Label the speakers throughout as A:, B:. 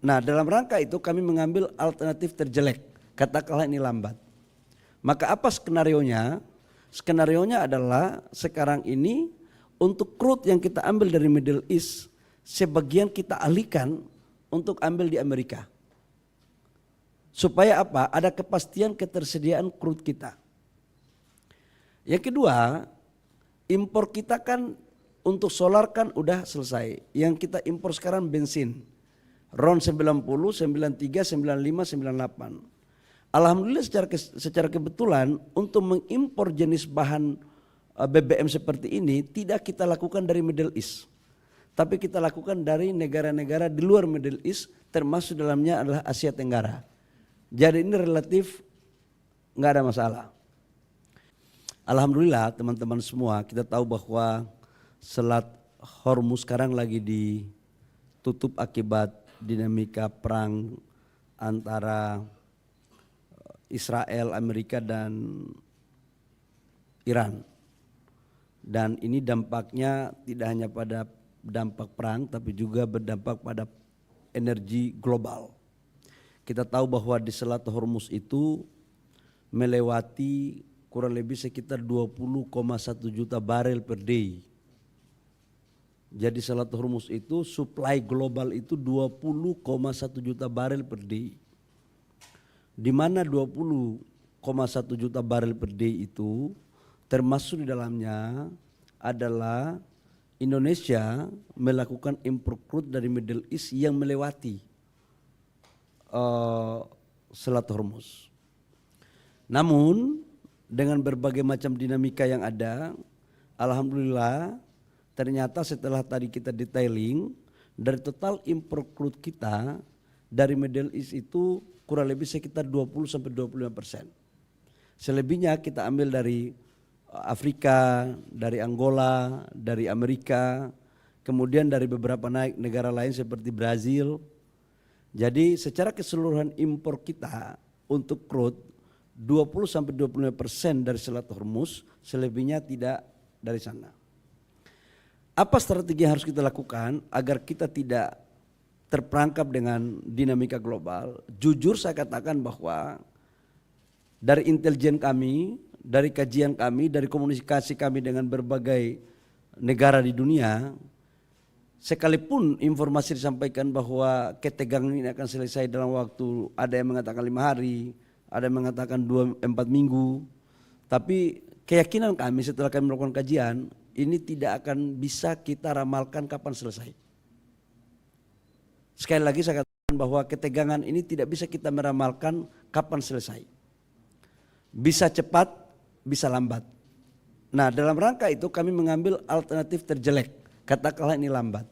A: Nah, dalam rangka itu kami mengambil alternatif terjelek, katakanlah ini lambat. Maka apa skenarionya? Skenarionya adalah sekarang ini untuk crude yang kita ambil dari Middle East, sebagian kita alihkan untuk ambil di Amerika. Supaya apa? Ada kepastian ketersediaan crude kita. Yang kedua, impor kita kan untuk solar kan udah selesai. Yang kita impor sekarang bensin. RON 90, 93, 95, 98. Alhamdulillah secara kebetulan untuk mengimpor jenis bahan BBM seperti ini tidak kita lakukan dari Middle East. Tapi kita lakukan dari negara-negara di luar Middle East, termasuk dalamnya adalah Asia Tenggara. Jadi ini relatif nggak ada masalah. Alhamdulillah teman-teman semua, kita tahu bahwa Selat Hormuz sekarang lagi ditutup akibat dinamika perang antara Israel, Amerika dan Iran. Dan ini dampaknya tidak hanya pada dampak perang tapi juga berdampak pada energi global. Kita tahu bahwa di Selat Hormuz itu melewati kurang lebih sekitar 20,1 juta barel per day. Jadi Selat Hormuz itu supply global itu 20,1 juta barel per day. Di mana 20,1 juta barel per day itu termasuk di dalamnya adalah Indonesia melakukan impor crude dari Middle East yang melewati Selat Hormuz. Namun dengan berbagai macam dinamika yang ada, alhamdulillah ternyata setelah tadi kita detailing, dari total impor crude kita dari Middle East itu kurang lebih sekitar 20-25%. Selebihnya kita ambil dari Afrika, dari Angola, dari Amerika, kemudian dari beberapa negara lain seperti Brazil. Jadi secara keseluruhan impor kita untuk crude 20-25% dari Selat Hormuz, selebihnya tidak dari sana. Apa strategi yang harus kita lakukan agar kita tidak terperangkap dengan dinamika global? Jujur saya katakan bahwa dari intelijen kami, dari kajian kami, dari komunikasi kami dengan berbagai negara di dunia, sekalipun informasi disampaikan bahwa ketegangan ini akan selesai dalam waktu, ada yang mengatakan 5 hari, ada yang mengatakan 2-4 minggu, tapi keyakinan kami setelah kami melakukan kajian, ini tidak akan bisa kita ramalkan kapan selesai. Sekali lagi saya katakan bahwa ketegangan ini tidak bisa kita meramalkan kapan selesai. Bisa cepat, bisa lambat. Nah, dalam rangka itu kami mengambil alternatif terjelek, katakanlah ini lambat.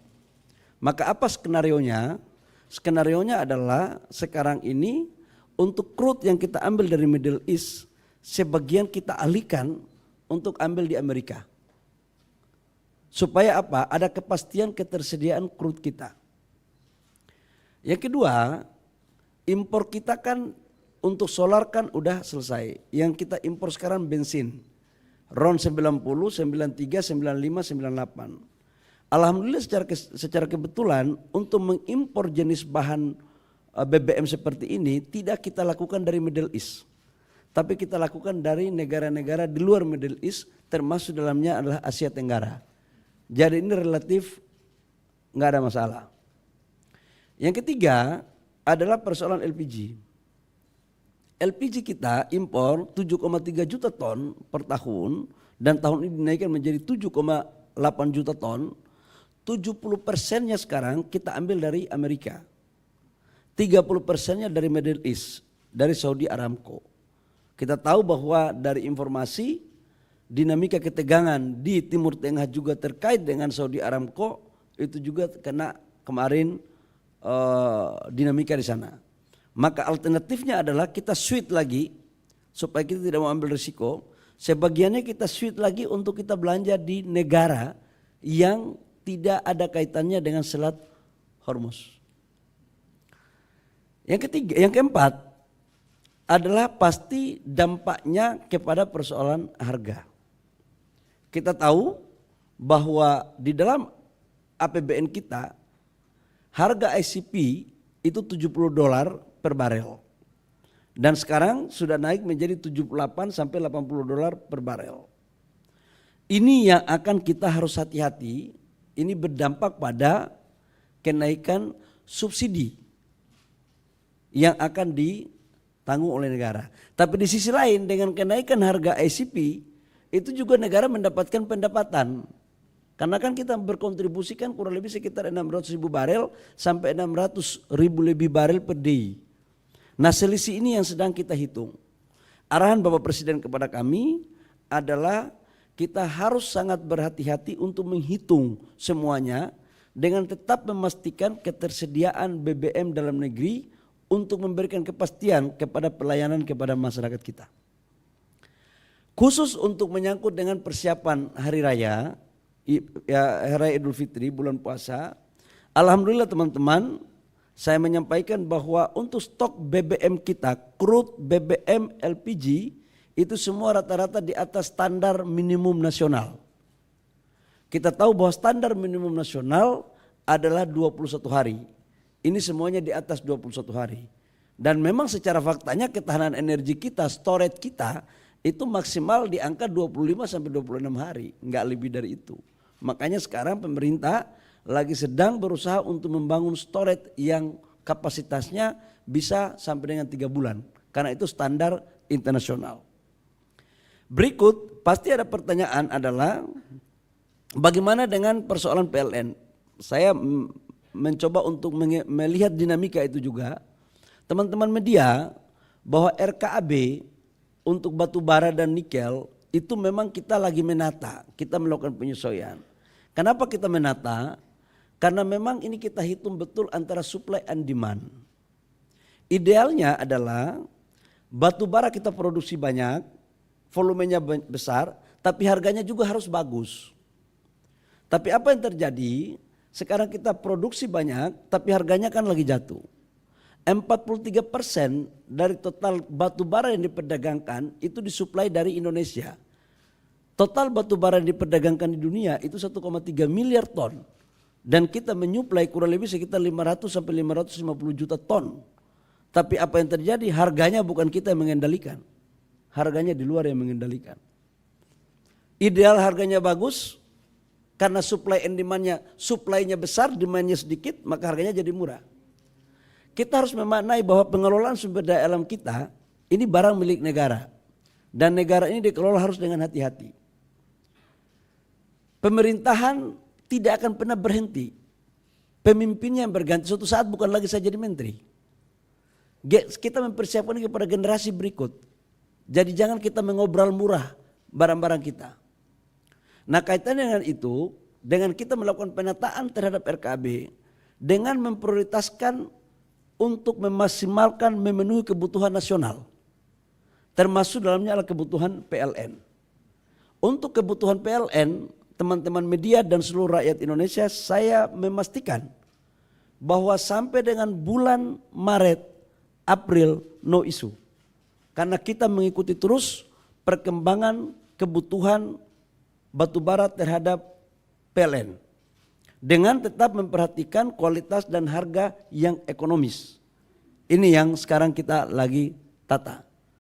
A: Maka apa skenarionya? Skenarionya adalah sekarang ini untuk crude yang kita ambil dari Middle East, sebagian kita alihkan untuk ambil di Amerika. Supaya apa? Ada kepastian ketersediaan crude kita. Yang kedua, impor kita kan untuk solar kan udah selesai. Yang kita impor sekarang bensin. RON 90, 93, 95, 98. Alhamdulillah secara kebetulan untuk mengimpor jenis bahan BBM seperti ini tidak kita lakukan dari Middle East. Tapi kita lakukan dari negara-negara di luar Middle East, termasuk dalamnya adalah Asia Tenggara. Jadi ini relatif nggak ada masalah. Yang ketiga adalah persoalan LPG. LPG kita impor 7,3 juta ton per tahun dan tahun ini dinaikkan menjadi 7,8 juta ton. 70%-nya sekarang kita ambil dari Amerika. 30%-nya dari Middle East, dari Saudi Aramco. Kita tahu bahwa dari informasi dinamika ketegangan di Timur Tengah juga terkait dengan Saudi Aramco, itu juga kena kemarin dinamika di sana. Maka alternatifnya adalah kita switch lagi supaya kita tidak mau ambil risiko. Sebagiannya kita switch lagi untuk kita belanja di negara yang tidak ada kaitannya dengan Selat Hormuz. Yang keempat adalah pasti dampaknya kepada persoalan harga. Kita tahu bahwa di dalam APBN kita harga ICP itu $70 per barel. Dan sekarang sudah naik menjadi 78 sampai $80 per barel. Ini yang akan kita harus hati-hati, ini berdampak pada kenaikan subsidi yang akan ditanggung oleh negara. Tapi di sisi lain dengan kenaikan harga ICP itu juga negara mendapatkan pendapatan. Karena kan kita berkontribusikan kurang lebih sekitar 600.000 barel sampai 600.000 lebih barel per day. Nah selisih ini yang sedang kita hitung. Arahan Bapak Presiden kepada kami adalah kita harus sangat berhati-hati untuk menghitung semuanya dengan tetap memastikan ketersediaan BBM dalam negeri untuk memberikan kepastian kepada pelayanan kepada masyarakat kita. Khusus untuk menyangkut dengan persiapan hari raya, Hari Raya Idul Fitri, bulan puasa, alhamdulillah teman-teman, saya menyampaikan bahwa untuk stok BBM kita, crude BBM LPG, itu semua rata-rata di atas standar minimum nasional. Kita tahu bahwa standar minimum nasional adalah 21 hari. Ini semuanya di atas 21 hari. Dan memang secara faktanya ketahanan energi kita, storage kita, itu maksimal di angka 25 sampai 26 hari. Enggak lebih dari itu. Makanya sekarang pemerintah lagi sedang berusaha untuk membangun storage yang kapasitasnya bisa sampai dengan 3 bulan. Karena itu standar internasional. Berikut pasti ada pertanyaan adalah bagaimana dengan persoalan PLN. Saya mencoba untuk melihat dinamika itu juga. Teman-teman media bahwa RKAB untuk batu bara dan nikel itu memang kita lagi menata, kita melakukan penyesuaian. Kenapa kita menata? Karena memang ini kita hitung betul antara supply and demand. Idealnya adalah batu bara kita produksi banyak, volumenya besar, tapi harganya juga harus bagus. Tapi apa yang terjadi? Sekarang kita produksi banyak, tapi harganya kan lagi jatuh. 43% dari total batu bara yang diperdagangkan itu disuplai dari Indonesia. Total batu bara yang diperdagangkan di dunia itu 1,3 miliar ton. Dan kita menyuplai kurang lebih sekitar 500 sampai 550 juta ton. Tapi apa yang terjadi? Harganya bukan kita yang mengendalikan. Harganya di luar yang mengendalikan. Ideal harganya bagus karena supply and demand-nya, supply-nya besar, demand-nya sedikit, maka harganya jadi murah. Kita harus memaknai bahwa pengelolaan sumber daya alam kita ini barang milik negara. Dan negara ini dikelola harus dengan hati-hati. Pemerintahan tidak akan pernah berhenti. Pemimpinnya yang berganti, suatu saat bukan lagi saya jadi menteri. Kita mempersiapkan kepada generasi berikut. Jadi jangan kita mengobrol murah barang-barang kita. Nah kaitannya dengan itu, dengan kita melakukan penataan terhadap RKAB, dengan memprioritaskan untuk memaksimalkan memenuhi kebutuhan nasional. Termasuk dalamnya adalah kebutuhan PLN. Untuk kebutuhan PLN, teman-teman media dan seluruh rakyat Indonesia, saya memastikan bahwa sampai dengan bulan Maret, April, no issue. Karena kita mengikuti terus perkembangan kebutuhan batubara terhadap PLN. Dengan tetap memperhatikan kualitas dan harga yang ekonomis. Ini yang sekarang kita lagi tata.